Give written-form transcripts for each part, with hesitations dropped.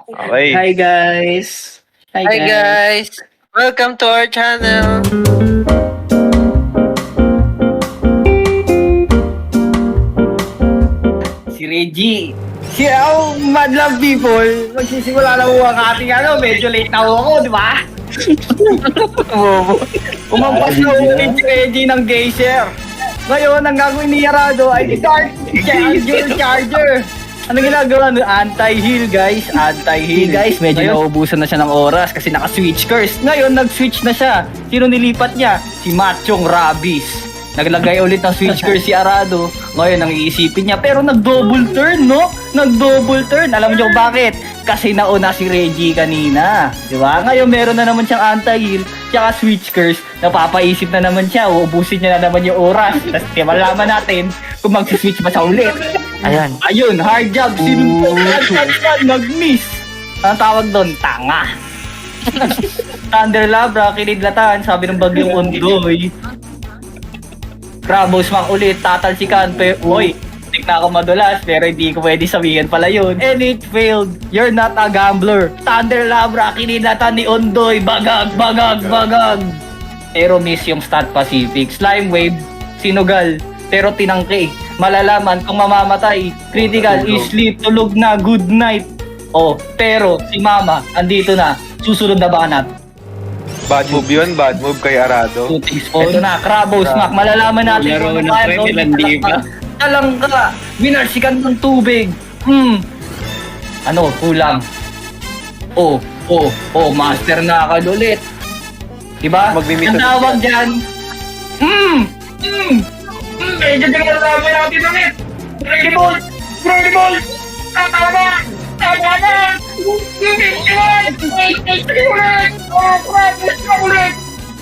Okay. Hi guys! Hi guys! Welcome to our channel! Si Reggie. Si Madlove People. Magsisimula na po ang ating medyo late na ako, di ba? Umampas na ulit si Reggie ng Geyser. Ngayon, ang gagawin ni Arado ay Charger. Ano ginagawa? Anti-heal guys. Anti-heal guys. Medyo nauubusan na siya ng oras kasi naka-switch curse. Ngayon, nag-switch na siya. Sino nilipat niya? Si Machong Rabis. Naglagay ulit ng switch curse si Arado. Ngayon, ang iisipin niya. Pero nag-double turn, no? Nag-double turn. Alam niyo bakit? Kasi nauna si Reggie kanina. Di ba? Ngayon, meron na naman siyang anti-heal. Tsaka switch curse. Napapaisip na naman siya. Uubusin niya na naman yung oras. Tapos, malaman natin kung mag-switch ba siya ulit. Ayan. Ayun, hard job. Nag-miss. Ang tawag doon? Tanga. Thunder Labra, kinidlatan. Sabi ng bagyong Ondoy. Crabos Smack ulit, tatalsikan. Uy, tik na ako madulas, pero hindi ko pwede sabihin pala yun. And it failed. You're not a gambler. Thunder Labra, kinidlatan ni Ondoy. Bagag. Pero miss yung Stat Pacific. Slime Wave, sinugal. Pero tinangke. Malalaman kung mamamatay. Critical, sleep, tulog na, good night. Oh, pero si Mama, andito na. Susunod na banat. Bad move yun, bad move kay Arado. Ito na, Crabos Smack. Malalaman natin kung talang ka. Winarsikan ng tubig. Ano, kulang. Oh, master na ka ulit. Diba? Ang tawag dyan. Medyo dinalaman natin ulit. Incredible! Tama na!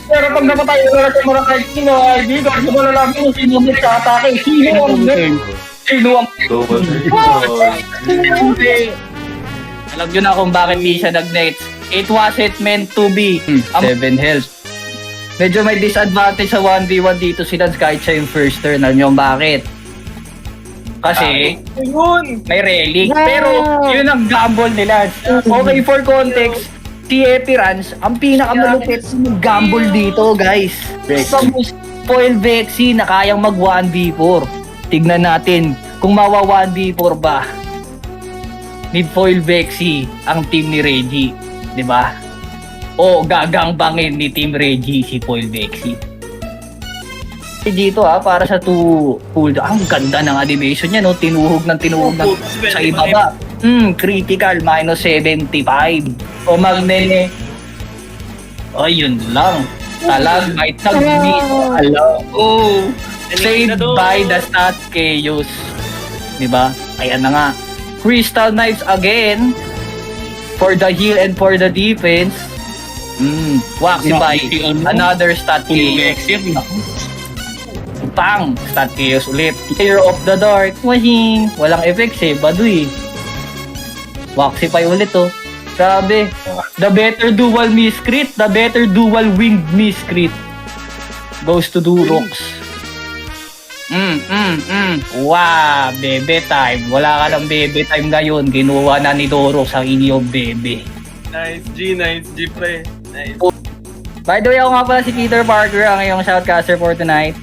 Pero pag napatay na natin mga kahit sino, ay di ka malalaman kung sino mo sa atake. Sino ang Alam nyo na kung bakit di siya nag-nets. It wasn't meant to be. 7 health. Medyo may disadvantage sa 1v1 dito si Lance kahit siya yung first turn. Alam nyo bakit? Kasi may relic. Pero yun ang gamble nila. Okay, for context, si Epirans, ang pinakamalupit ng gamble dito, guys. Spoil Vexy na kayang mag 1v4. Tignan natin kung mawa 1v4 ba ni Foil Vexy ang team ni Reggie, 'di ba? O gagangbangin ni Team Reggie si Foil Vexy. Dito para sa 2 pool. Ang ganda ng animation niya, no? Tinuhog ng sa ibaba. Critical, minus 75. O magnene. O, yun lang. Talagmite, nag-meet. Saved by the Stat Chaos. Diba? Ayan na nga. Crystal Knives again. For the heal and for the defense. Waxify. Another Stat Chaos. Pang! Stat Chaos ulit. Clear of the Dark. Wahing! Walang effects baduy. Waxify ulit Grabe. The better dual miscrit. The better dual winged miscrit. Goes to Durox. Wow! Bebe time. Wala ka ng bebe time ngayon. Ginuha na ni Durox ang inyong bebe. Nice G, pre. Nice. By the way, ako nga pala si Peter Parker, ang iyong shoutcaster for tonight.